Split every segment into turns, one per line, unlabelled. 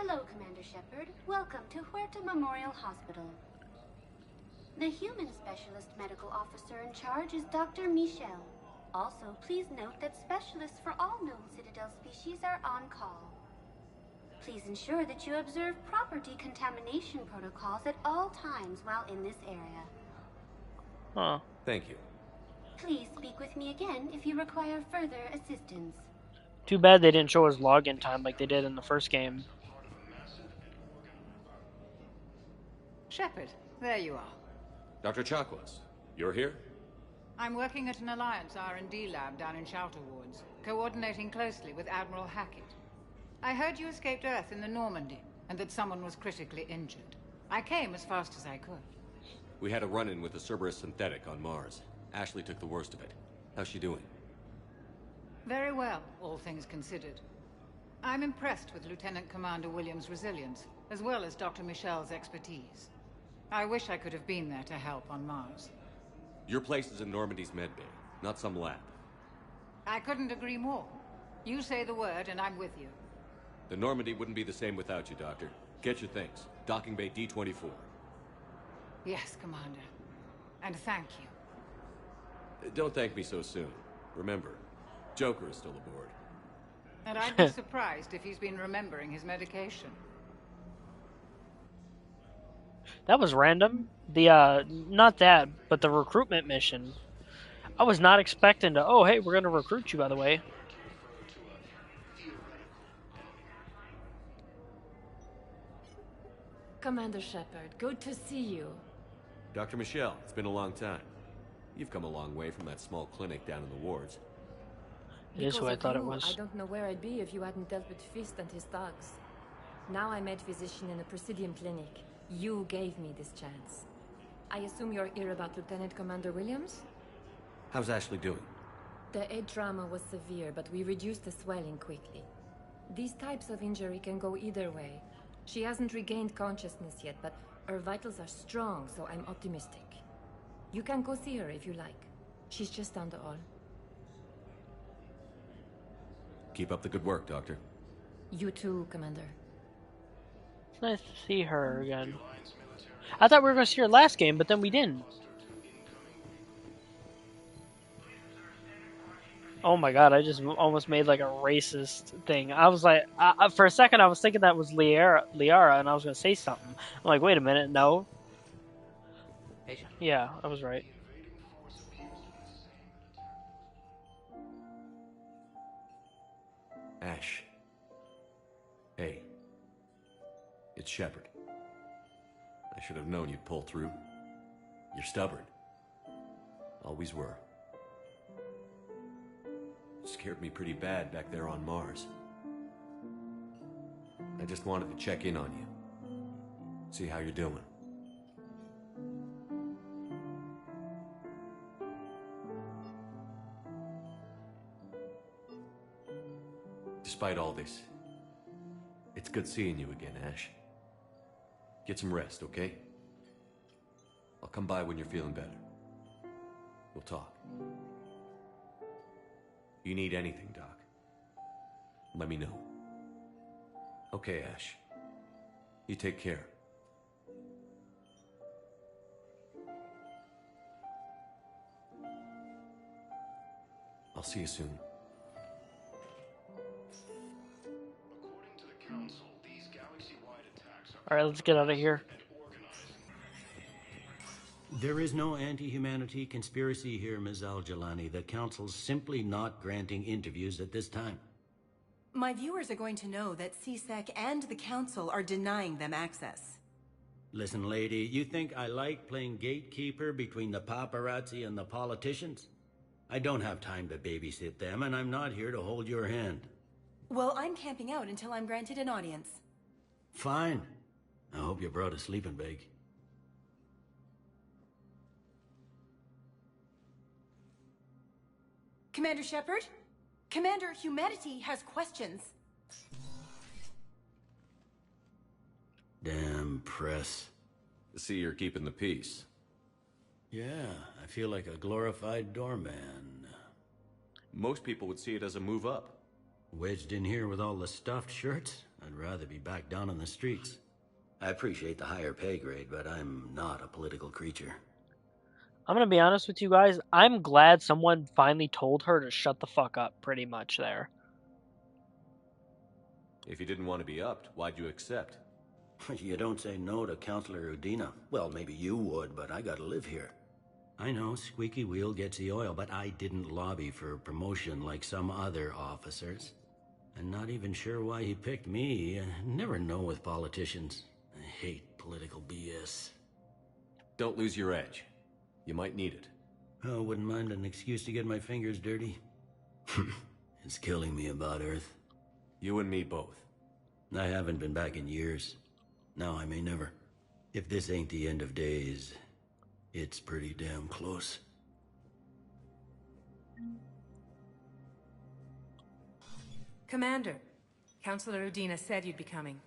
Hello, Commander Shepard. Welcome to Huerta Memorial Hospital. The human specialist medical officer in charge is Dr. Michel. Also, please note that specialists for all known Citadel species are on call. Please ensure that you observe proper decontamination protocols at all times while in this area.
Huh.
Thank you.
Please speak with me again if you require further assistance.
Too bad they didn't show his login time like they did in the first game.
Shepard, there you are.
Dr. Chakwas, you're here?
I'm working at an Alliance R&D lab down in Shelter Wards, coordinating closely with Admiral Hackett. I heard you escaped Earth in the Normandy, and that someone was critically injured. I came as fast as I could.
We had a run-in with the Cerberus synthetic on Mars. Ashley took the worst of it. How's she doing?
Very well, all things considered. I'm impressed with Lieutenant Commander Williams' resilience, as well as Dr. Michel's expertise. I wish I could have been there to help on Mars.
Your place is in Normandy's medbay, not some lab.
I couldn't agree more. You say the word and I'm with you.
The Normandy wouldn't be the same without you, Doctor. Get your things. Docking bay D-24.
Yes, Commander. And thank you.
Don't thank me so soon. Remember, Joker is still aboard.
And I'd be surprised if he's been remembering his medication.
That was random. The, not that, but the recruitment mission. I was not expecting to, oh, hey, we're going to recruit you, by the way.
Commander Shepard, good to see you.
Dr. Michel, it's been a long time. You've come a long way from that small clinic down in the wards.
It is who I thought it was.
I don't know where I'd be if you hadn't dealt with Fist and his thugs. Now I'm med physician in a Presidium clinic. You gave me this chance. I assume you're here about Lieutenant Commander Williams?
How's Ashley doing?
The head trauma was severe, but we reduced the swelling quickly. These types of injury can go either way. She hasn't regained consciousness yet, but her vitals are strong, so I'm optimistic. You can go see her if you like. She's just down the hall.
Keep up the good work, Doctor.
You too, Commander.
It's nice to see her again. I thought we were going to see her last game, but then we didn't. Oh my god, I just almost made like a racist thing. I was like, for a second I was thinking that was Liara, and I was going to say something. I'm like, wait a minute, no. Yeah, I was right.
Ash. Hey. It's Shepard. I should have known you'd pull through. You're stubborn. Always were. Scared me pretty bad back there on Mars. I just wanted to check in on you. See how you're doing. Despite all this, it's good seeing you again, Ash. Get some rest, okay? I'll come by when you're feeling better. We'll talk. You need anything, Doc, let me know. Okay, Ash. You take care. I'll see you soon.
Alright, let's get out of here.
There is no anti-humanity conspiracy here, Ms. Al-Jalani. The Council's simply not granting interviews at this time.
My viewers are going to know that CSEC and the Council are denying them access.
Listen, lady, you think I like playing gatekeeper between the paparazzi and the politicians? I don't have time to babysit them, and I'm not here to hold your hand.
Well, I'm camping out until I'm granted an audience.
Fine. I hope you brought a sleeping bag.
Commander Shepard? Commander, humanity has questions.
Damn press.
See, you're keeping the peace.
Yeah, I feel like a glorified doorman.
Most people would see it as a move up.
Wedged in here with all the stuffed shirts? I'd rather be back down on the streets. I appreciate the higher pay grade, but I'm not a political creature.
I'm gonna be honest with you guys. I'm glad someone finally told her to shut the fuck up, pretty much there.
If you didn't want to be upped, why'd you accept?
You don't say no to Counselor Udina. Well, maybe you would, but I gotta live here. I know, squeaky wheel gets the oil, but I didn't lobby for promotion like some other officers. I'm not even sure why he picked me. I never know with politicians. I hate political BS.
Don't lose your edge. You might need it.
Oh, wouldn't mind an excuse to get my fingers dirty. It's killing me about Earth.
You and me both.
I haven't been back in years. Now I may never. If this ain't the end of days, it's pretty damn close.
Commander, Counselor Udina said you'd be coming.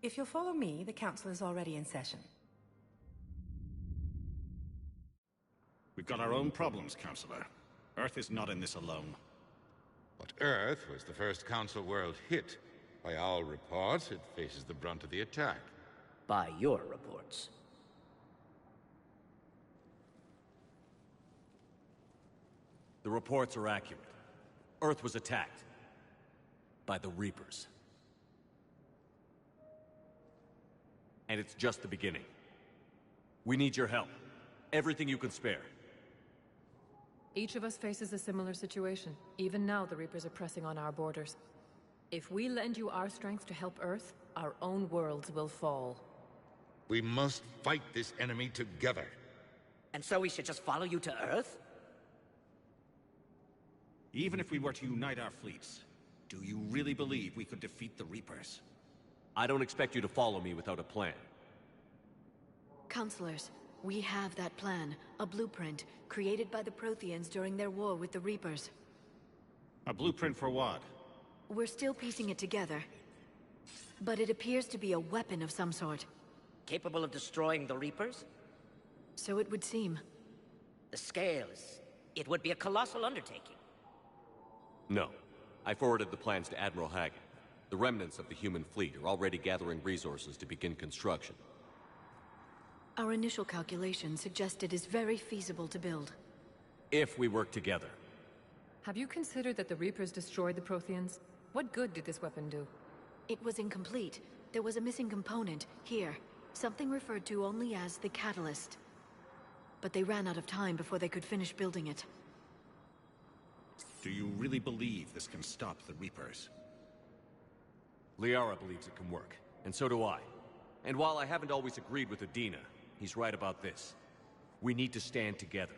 If you'll follow me, the council is already in session.
We've got our own problems, Counselor. Earth is not in this alone.
But Earth was the first Council world hit. By all reports, it faces the brunt of the attack.
By your reports.
The reports are accurate. Earth was attacked. By the Reapers. And it's just the beginning. We need your help. Everything you can spare.
Each of us faces a similar situation. Even now, the Reapers are pressing on our borders. If we lend you our strength to help Earth, our own worlds will fall.
We must fight this enemy together.
And so we should just follow you to Earth?
Even if we were to unite our fleets, do you really believe we could defeat the Reapers?
I don't expect you to follow me without a plan.
Counselors, we have that plan. A blueprint, created by the Protheans during their war with the Reapers.
A blueprint for what?
We're still piecing it together. But it appears to be a weapon of some sort.
Capable of destroying the Reapers?
So it would seem.
The scale is... it would be a colossal undertaking.
No. I forwarded the plans to Admiral Hagen. The remnants of the human fleet are already gathering resources to begin construction.
Our initial calculations suggest it is very feasible to build.
If we work together.
Have you considered that the Reapers destroyed the Protheans? What good did this weapon do?
It was incomplete. There was a missing component, here. Something referred to only as the Catalyst. But they ran out of time before they could finish building it.
Do you really believe this can stop the Reapers?
Liara believes it can work, and so do I. And while I haven't always agreed with Udina, he's right about this. We need to stand together.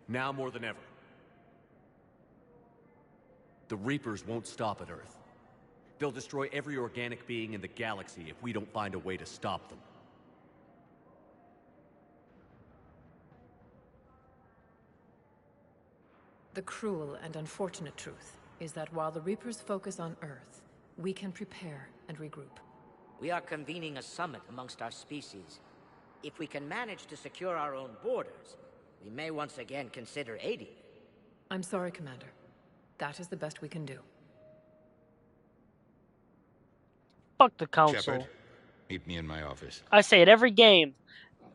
Now more than ever. The Reapers won't stop at Earth. They'll destroy every organic being in the galaxy if we don't find a way to stop them.
The cruel and unfortunate truth is that while the Reapers focus on Earth, we can prepare and regroup.
We are convening a summit amongst our species. If we can manage to secure our own borders, we may once again consider aiding.
I'm sorry, Commander. That is the best we can do.
Fuck the council.
Shepard, meet me in my office.
I say it every game.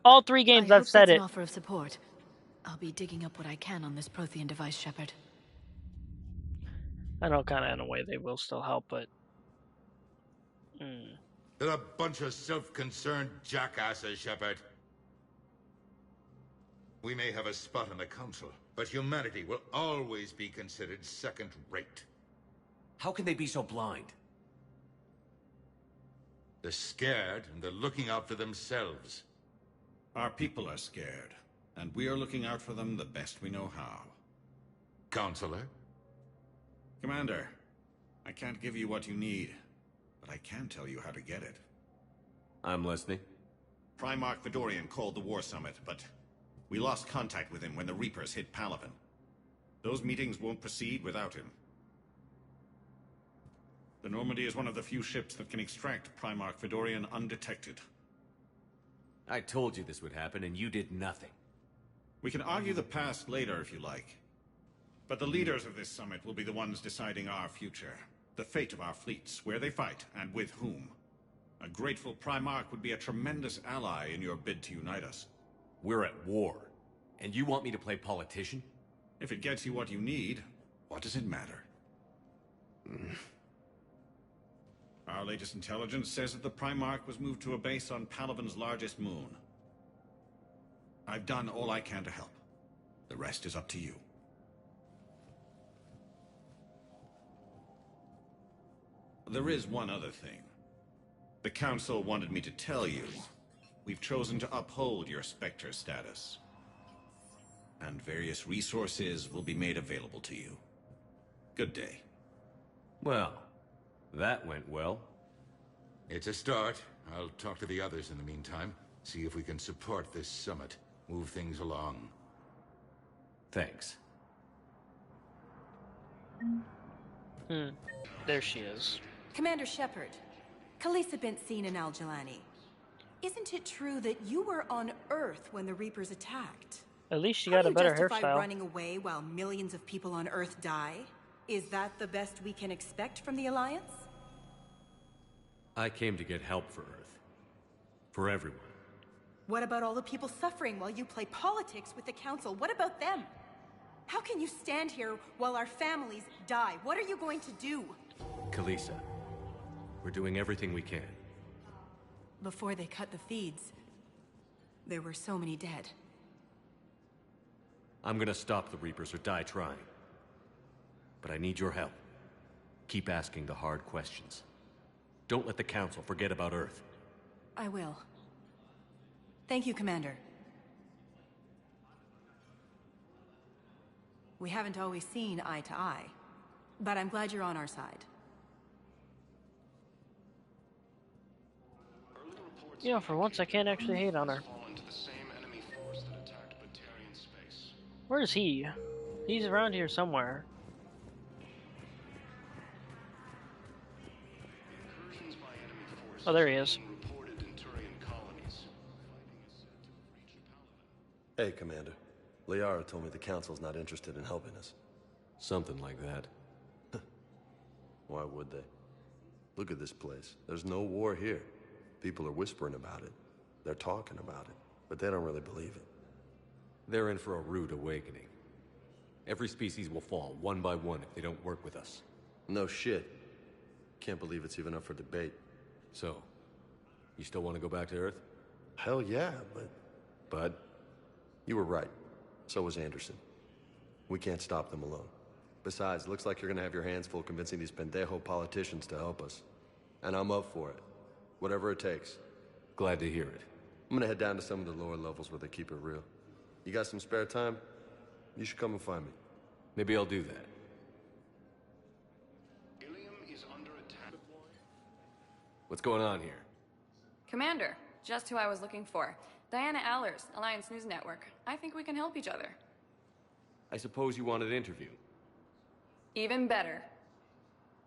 All 3 games I've said
that's
it.
an offer of support. I'll be digging up what I can on this Prothean device, Shepard.
I know kind of in a way they will still help, but...
They're a bunch of self-concerned jackasses, Shepard. We may have a spot on the Council, but humanity will always be considered second-rate.
How can they be so blind?
They're scared, and they're looking out for themselves.
Our people are scared, and we are looking out for them the best we know how.
Counselor?
Commander, I can't give you what you need, but I can tell you how to get it.
I'm listening.
Primarch Fedorian called the War Summit, but we lost contact with him when the Reapers hit Palaven. Those meetings won't proceed without him. The Normandy is one of the few ships that can extract Primarch Fedorian undetected.
I told you this would happen, and you did nothing.
We can argue the past later if you like. But the leaders of this summit will be the ones deciding our future. The fate of our fleets, where they fight, and with whom. A grateful Primarch would be a tremendous ally in your bid to unite us.
We're at war. And you want me to play politician?
If it gets you what you need, what does it matter? Our latest intelligence says that the Primarch was moved to a base on Palaven's largest moon. I've done all I can to help. The rest is up to you. There is one other thing. The Council wanted me to tell you. We've chosen to uphold your Spectre status. And various resources will be made available to you. Good day.
Well, that went well.
It's a start. I'll talk to the others in the meantime. See if we can support this summit. Move things along.
Thanks.
There she is.
Commander Shepard, Khalisah bint Sin and Al-Jalani. Isn't it true that you were on Earth when the Reapers attacked?
At least she got a better
How do you justify
hairstyle.
running away while millions of people on Earth die? Is that the best we can expect from the Alliance?
I came to get help for Earth. For everyone.
What about all the people suffering while you play politics with the Council? What about them? How can you stand here while our families die? What are you going to do?
Khalisah, we're doing everything we can.
Before they cut the feeds, there were so many dead.
I'm gonna stop the Reapers or die trying. But I need your help. Keep asking the hard questions. Don't let the Council forget about Earth.
I will. Thank you, Commander. We haven't always seen eye to eye, but I'm glad you're on our side.
Yeah, for once I can't actually hate on her. Where is he? He's around here somewhere. Oh, there he is.
Hey, Commander. Liara told me the Council's not interested in helping us.
Something like that.
Why would they? Look at this place. There's no war here. People are whispering about it. They're talking about it, but they don't really believe it.
They're in for a rude awakening. Every species will fall, one by one, if they don't work with us.
No shit. Can't believe it's even up for debate.
So, you still want to go back to Earth?
Hell yeah, but...
But?
You were right. So was Anderson. We can't stop them alone. Besides, looks like you're gonna have your hands full convincing these pendejo politicians to help us. And I'm up for it. Whatever it takes.
Glad to hear it.
I'm gonna head down to some of the lower levels where they keep it real. You got some spare time? You should come and find me.
Maybe I'll do that. What's going on here?
Commander, just who I was looking for. Diana Allers, Alliance News Network. I think we can help each other.
I suppose you wanted an interview.
Even better.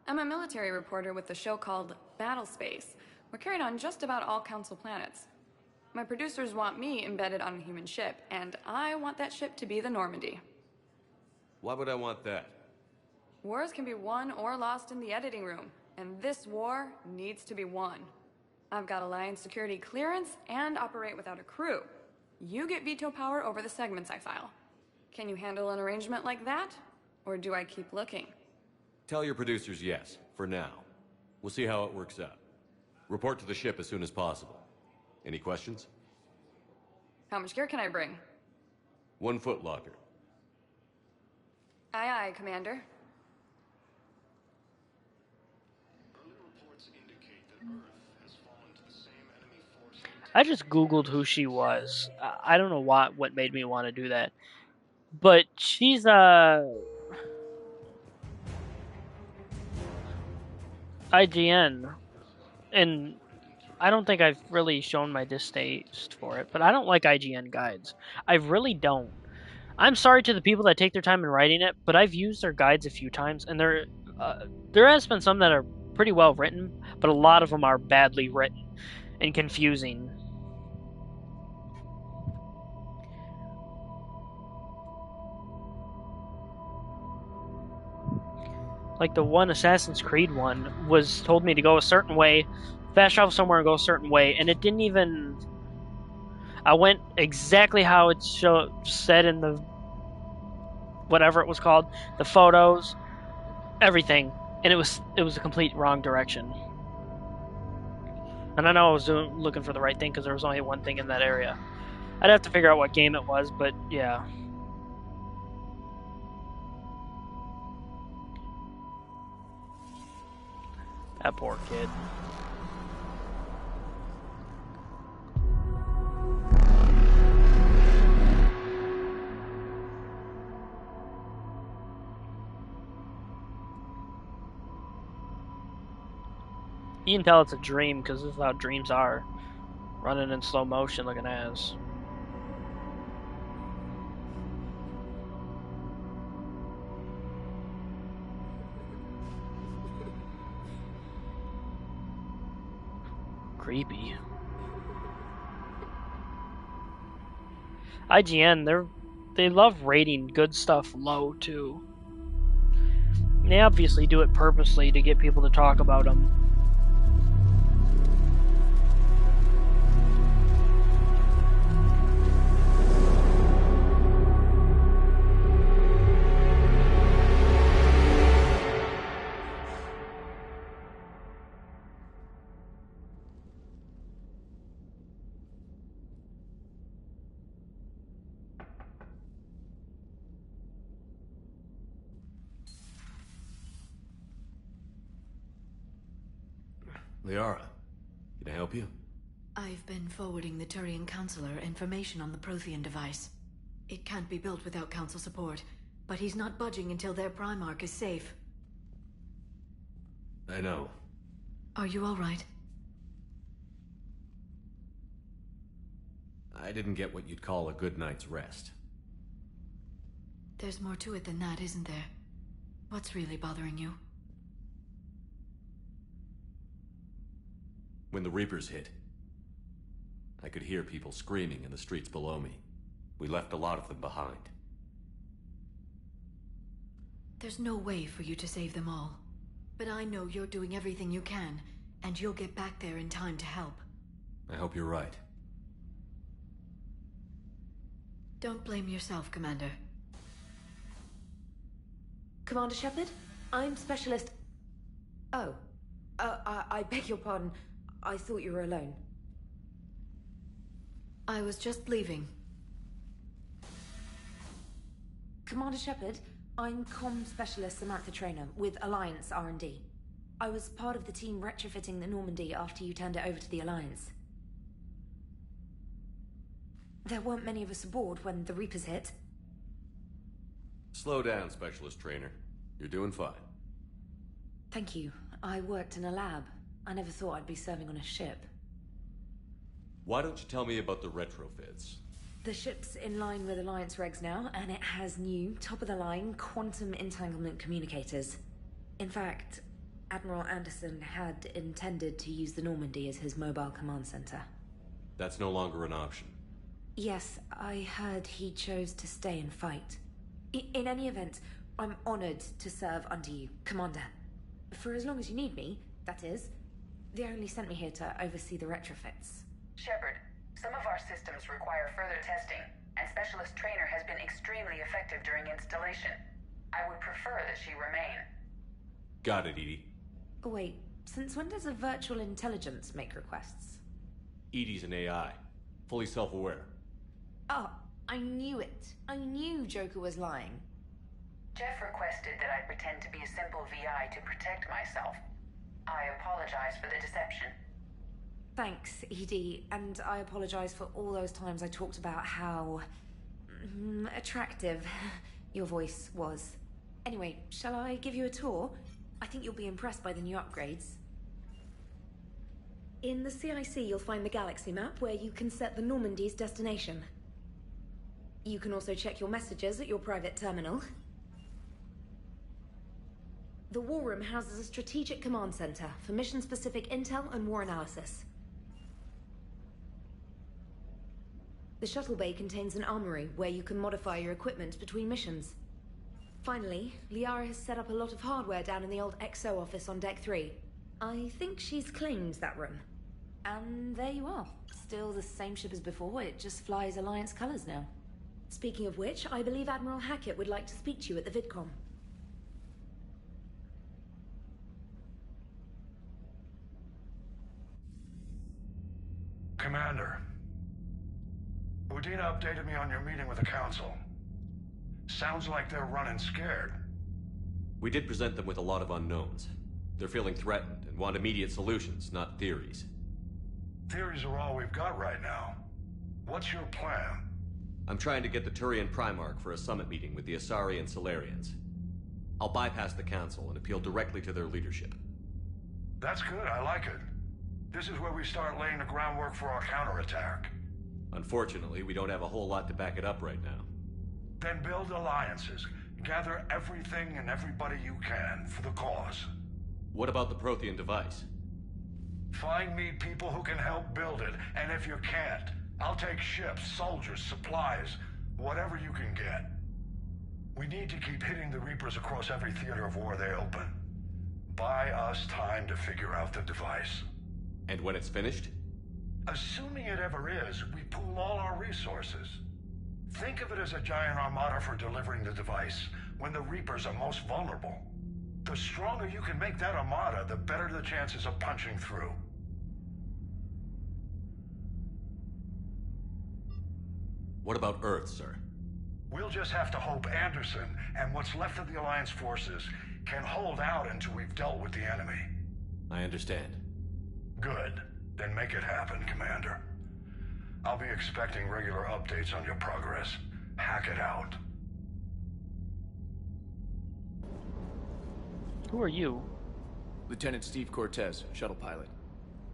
I'm a military reporter with the show called Battle Space. We're carried on just about all Council planets. My producers want me embedded on a human ship, and I want that ship to be the Normandy.
Why would I want that?
Wars can be won or lost in the editing room, and this war needs to be won. I've got Alliance security clearance and operate without a crew. You get veto power over the segments I file. Can you handle an arrangement like that? Or do I keep looking?
Tell your producers yes, for now. We'll see how it works out. Report to the ship as soon as possible. Any questions?
How much gear can I bring?
1 foot locker.
Aye, aye, Commander.
I just googled who she was. I don't know what made me want to do that. But she's IGN, and I don't think I've really shown my distaste for it, but I don't like IGN guides. I really don't. I'm sorry to the people that take their time in writing it, but I've used their guides a few times, and there has been some that are pretty well written, but a lot of them are badly written and confusing. like the one Assassin's Creed one was told me to go a certain way, fast travel somewhere and go a certain way, and it didn't even. I went exactly how it said in the whatever it was called, the photos, everything, and it was a complete wrong direction. And I know I was looking for the right thing because there was only one thing in that area. I'd have to figure out what game it was, but yeah. That poor kid. You can tell it's a dream because this is how dreams are. Running in slow motion looking ass. Creepy. IGN, they love rating good stuff low too. They obviously do it purposely to get people to talk about them.
Liara, can I help you?
I've been forwarding the Turian Counselor information on the Prothean device. It can't be built without Council support, but he's not budging until their Primarch is safe.
I know.
Are you all right?
I didn't get what you'd call a good night's rest.
There's more to it than that, isn't there? What's really bothering you?
When the Reapers hit, I could hear people screaming in the streets below me. We left a lot of them behind.
There's no way for you to save them all. But I know you're doing everything you can, and you'll get back there in time to help.
I hope you're right.
Don't blame yourself, Commander.
Commander Shepard, I'm Specialist... Oh. I beg your pardon. I thought you were alone.
I was just leaving.
Commander Shepard, I'm Comm Specialist Samantha Traynor with Alliance R&D. I was part of the team retrofitting the Normandy after you turned it over to the Alliance. There weren't many of us aboard when the Reapers hit.
Slow down, Specialist Trainer. You're doing fine.
Thank you. I worked in a lab. I never thought I'd be serving on a ship.
Why don't you tell me about the retrofits?
The ship's in line with Alliance regs now, and it has new, top-of-the-line, quantum entanglement communicators. In fact, Admiral Anderson had intended to use the Normandy as his mobile command center.
That's no longer an option.
Yes, I heard he chose to stay and fight. In any event, I'm honored to serve under you, Commander. For as long as you need me, that is. They only sent me here to oversee the retrofits.
Shepard, some of our systems require further testing, and Specialist Trainer has been extremely effective during installation. I would prefer that she remain.
Got it, EDI.
Wait, since when does a virtual intelligence make requests?
EDI's an AI, fully self-aware.
Oh, I knew it. I knew Joker was lying.
Jeff requested that I pretend to be a simple VI to protect myself. I apologize for the deception.
Thanks, EDI, and I apologize for all those times I talked about how... attractive your voice was. Anyway, shall I give you a tour? I think you'll be impressed by the new upgrades. In the CIC, you'll find the galaxy map where you can set the Normandy's destination. You can also check your messages at your private terminal. The War Room houses a strategic command center for mission-specific intel and war analysis. The shuttle bay contains an armory where you can modify your equipment between missions. Finally, Liara has set up a lot of hardware down in the old XO office on Deck 3. I think she's claimed that room. And there you are. Still the same ship as before, it just flies Alliance colors now. Speaking of which, I believe Admiral Hackett would like to speak to you at the VidCon.
Commander, Udina updated me on your meeting with the Council. Sounds like they're running scared.
We did present them with a lot of unknowns. They're feeling threatened and want immediate solutions, not theories.
Theories are all we've got right now. What's your plan?
I'm trying to get the Turian Primarch for a summit meeting with the Asari and Solarians. I'll bypass the Council and appeal directly to their leadership.
That's good, I like it. This is where we start laying the groundwork for our counterattack.
Unfortunately, we don't have a whole lot to back it up right now.
Then build alliances. Gather everything and everybody you can for the cause.
What about the Prothean device?
Find me people who can help build it, and if you can't, I'll take ships, soldiers, supplies, whatever you can get. We need to keep hitting the Reapers across every theater of war they open. Buy us time to figure out the device.
And when it's finished?
Assuming it ever is, we pool all our resources. Think of it as a giant armada for delivering the device, when the Reapers are most vulnerable. The stronger you can make that armada, the better the chances of punching through.
What about Earth, sir?
We'll just have to hope Anderson and what's left of the Alliance forces can hold out until we've dealt with the enemy.
I understand.
Good. Then make it happen, Commander. I'll be expecting regular updates on your progress. Hack it out.
Who are you?
Lieutenant Steve Cortez, shuttle pilot.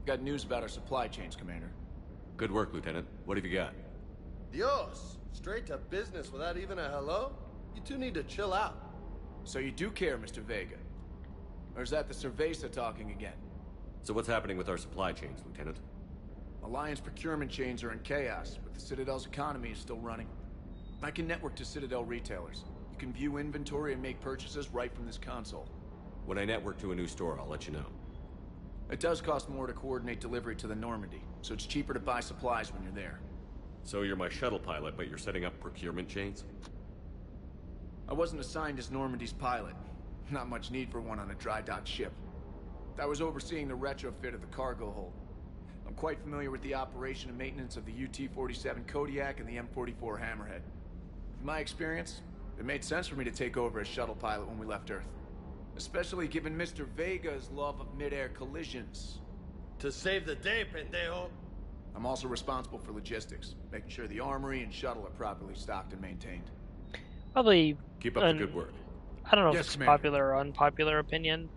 Got news about our supply chains, Commander.
Good work, Lieutenant. What have you got?
Dios! Straight to business without even a hello? You two need to chill out.
So you do care, Mr. Vega? Or is that the Cerveza talking again?
So what's happening with our supply chains, Lieutenant?
Alliance procurement chains are in chaos, but the Citadel's economy is still running. I can network to Citadel retailers. You can view inventory and make purchases right from this console.
When I network to a new store, I'll let you know.
It does cost more to coordinate delivery to the Normandy, so it's cheaper to buy supplies when you're there.
So you're my shuttle pilot, but you're setting up procurement chains?
I wasn't assigned as Normandy's pilot. Not much need for one on a dry dock ship. I was overseeing the retrofit of the cargo hold. I'm quite familiar with the operation and maintenance of the UT-47 Kodiak and the M44 Hammerhead. From my experience, it made sense for me to take over as shuttle pilot when we left Earth. Especially given Mr. Vega's love of mid-air collisions.
To save the day, pendejo!
I'm also responsible for logistics, making sure the armory and shuttle are properly stocked and maintained.
Probably...
Keep up the good work.
I don't know
Yes,
if it's
Commander.
popular or unpopular opinion.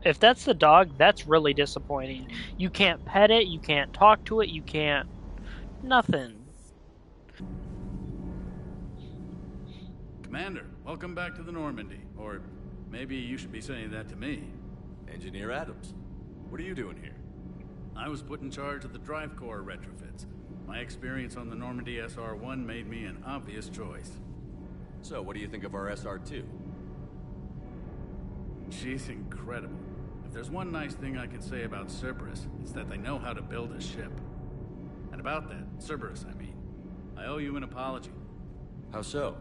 If that's the dog, that's really disappointing. You can't pet it, you can't talk to it, you can't... nothing.
Commander, welcome back to the Normandy. Or maybe you should be saying that to me.
Engineer Adams, what are you doing here?
I was put in charge of the drive core retrofits. My experience on the Normandy SR-1 made me an obvious choice.
So, what do you think of our SR-2?
She's incredible. If there's one nice thing I can say about Cerberus, it's that they know how to build a ship. And about that, Cerberus, I mean, I owe you an apology.
How so?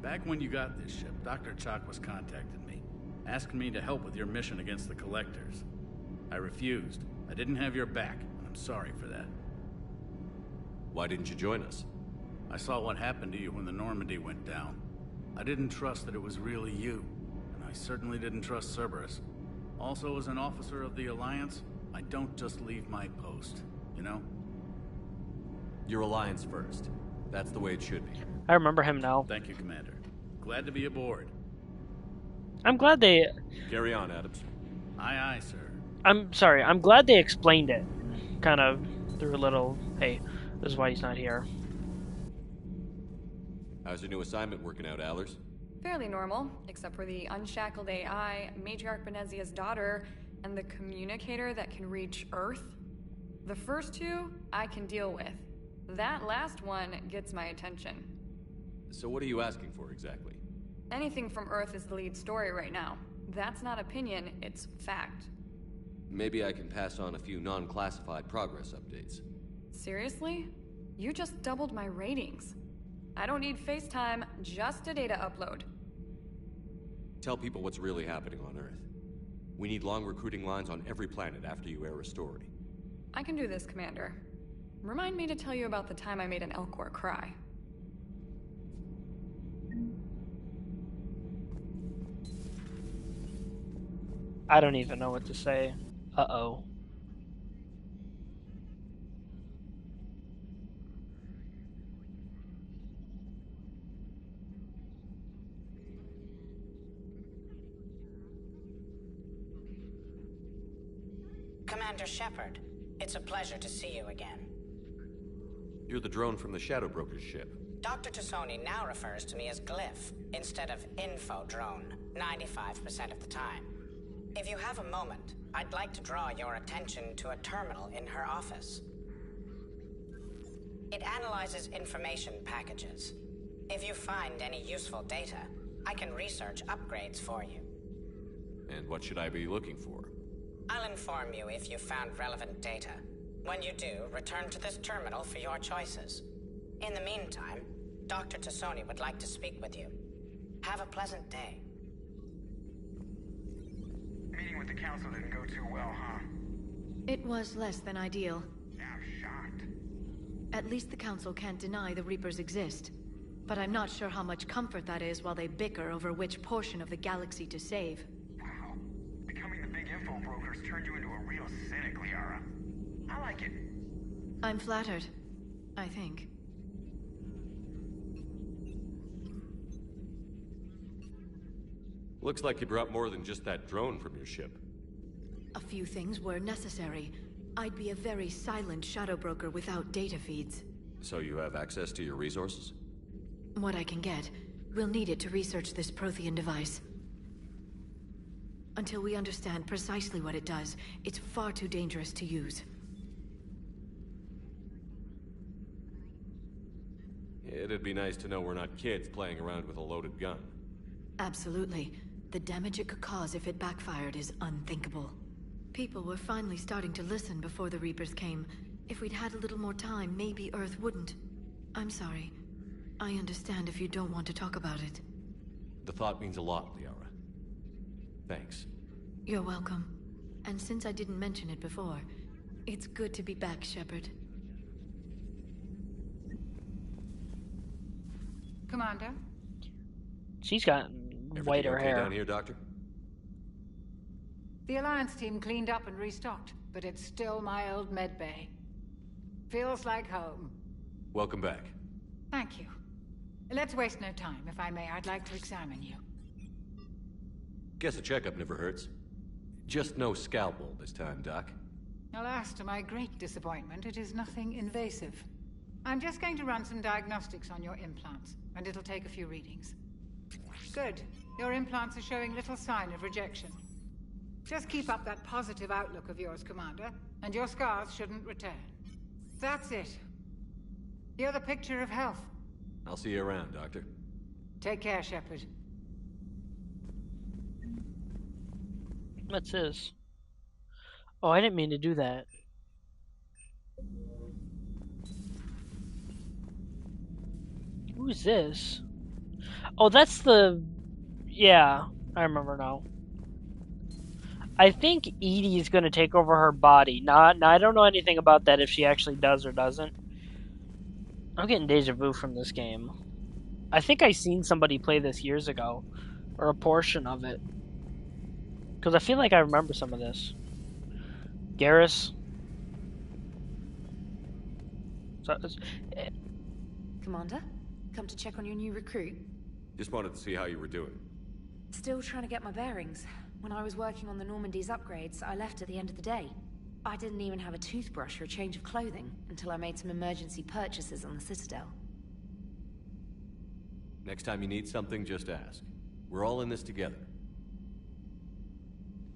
Back when you got this ship, Dr. Chakwas contacted me, asking me to help with your mission against the Collectors. I refused. I didn't have your back, and I'm sorry for that.
Why didn't you join us?
I saw what happened to you when the Normandy went down. I didn't trust that it was really you, and I certainly didn't trust Cerberus. Also, as an officer of the Alliance, I don't just leave my post, you know?
Your Alliance first. That's the way it should be.
I remember him now.
Thank you, Commander. Glad to be aboard.
I'm glad they...
Carry on, Adams.
Aye, aye, sir.
I'm sorry, I'm glad they explained it. Kind of threw a little, hey, this is why he's not here.
How's your new assignment working out, Allers?
Fairly normal, except for the unshackled AI, Matriarch Benezia's daughter, and the communicator that can reach Earth. The first two, I can deal with. That last one gets my attention.
So what are you asking for, exactly?
Anything from Earth is the lead story right now. That's not opinion, it's fact.
Maybe I can pass on a few non-classified progress updates.
Seriously? You just doubled my ratings. I don't need FaceTime, just a data upload.
Tell people what's really happening on Earth. We need long recruiting lines on every planet after you air a story.
I can do this, Commander. Remind me to tell you about the time I made an Elcor cry.
I don't even know what to say. Uh-oh.
Commander Shepard, it's a pleasure to see you again.
You're the drone from the Shadow Broker's ship.
Dr. Tassoni now refers to me as Glyph instead of Info Drone, 95% of the time. If you have a moment, I'd like to draw your attention to a terminal in her office. It analyzes information packages. If you find any useful data, I can research upgrades for you.
And what should I be looking for?
I'll inform you if you found relevant data. When you do, return to this terminal for your choices. In the meantime, Dr. Tassoni would like to speak with you. Have a pleasant day.
Meeting with the council didn't go too well, huh?
It was less than ideal.
I'm shocked.
At least the council can't deny the Reapers exist. But I'm not sure how much comfort that is while they bicker over which portion of the galaxy to save.
Wow. Becoming the big info brokers turned you into a real cynic, Liara. I like it.
I'm flattered. I think.
Looks like you brought more than just that drone from your ship.
A few things were necessary. I'd be a very silent shadow broker without data feeds.
So you have access to your resources?
What I can get. We'll need it to research this Prothean device. Until we understand precisely what it does, it's far too dangerous to use.
It'd be nice to know we're not kids playing around with a loaded gun.
Absolutely. The damage it could cause if it backfired is unthinkable. People were finally starting to listen before the Reapers came. If we'd had a little more time, maybe Earth wouldn't. I'm sorry. I understand if you don't want to talk about it.
The thought means a lot, Liara. Thanks.
You're welcome. And since I didn't mention it before, it's good to be back, Shepard.
Commander?
She's got whiter
okay
hair.
Down here, Doctor?
The Alliance team cleaned up and restocked, but it's still my old medbay. Feels like home.
Welcome back.
Thank you. Let's waste no time. If I may, I'd like to examine you.
Guess a checkup never hurts. Just no scalpel this time, Doc.
Alas, to my great disappointment, it is nothing invasive. I'm just going to run some diagnostics on your implants, and it'll take a few readings. Good. Your implants are showing little sign of rejection. Just keep up that positive outlook of yours, Commander, and your scars shouldn't return. That's it. You're the picture of health.
I'll see you around, Doctor.
Take care, Shepard.
What's this? Oh, I didn't mean to do that. Who's this? Oh, that's the... Yeah, I remember now. I think Edie is going to take over her body. Now, I don't know anything about that, if she actually does or doesn't. I'm getting deja vu from this game. I think I seen somebody play this years ago. Or a portion of it. Because I feel like I remember some of this. Garrus.
Commander, come to check on your new recruit.
Just wanted to see how you were doing.
Still trying to get my bearings. When I was working on the Normandy's upgrades, I left at the end of the day. I didn't even have a toothbrush or a change of clothing until I made some emergency purchases on the Citadel.
Next time you need something, just ask. We're all in this together.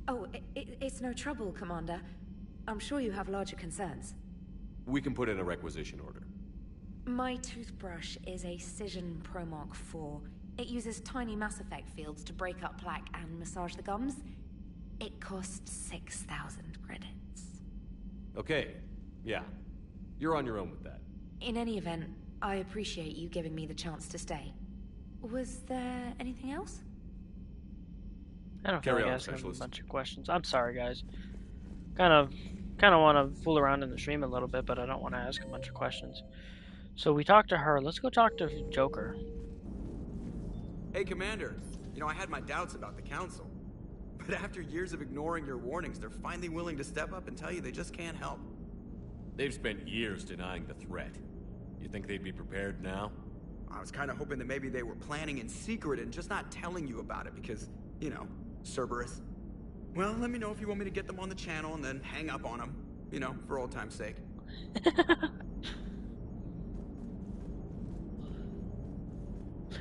Oh, it's no trouble, Commander. I'm sure you have larger concerns.
We can put in a requisition order.
My toothbrush is a Cision ProMark 4. It uses tiny Mass Effect fields to break up plaque and massage the gums. It costs 6,000 credits.
Okay, yeah. You're on your own with that.
In any event, I appreciate you giving me the chance to stay. Was there anything else?
I don't feel
Carry
like
on,
asking a
Specialist.
bunch of questions. I'm sorry, guys. Kind of want to fool around in the stream a little bit, but I don't want to ask a bunch of questions. So we talked to her. Let's go talk to Joker.
Hey, Commander. You know, I had my doubts about the Council. But after years of ignoring your warnings, they're finally willing to step up and tell you they just can't help.
They've spent years denying the threat. You think they'd be prepared now?
I was kind of hoping that maybe they were planning in secret and just not telling you about it because, you know, Cerberus. Well, let me know if you want me to get them on the channel and then hang up on them. You know, for old time's sake.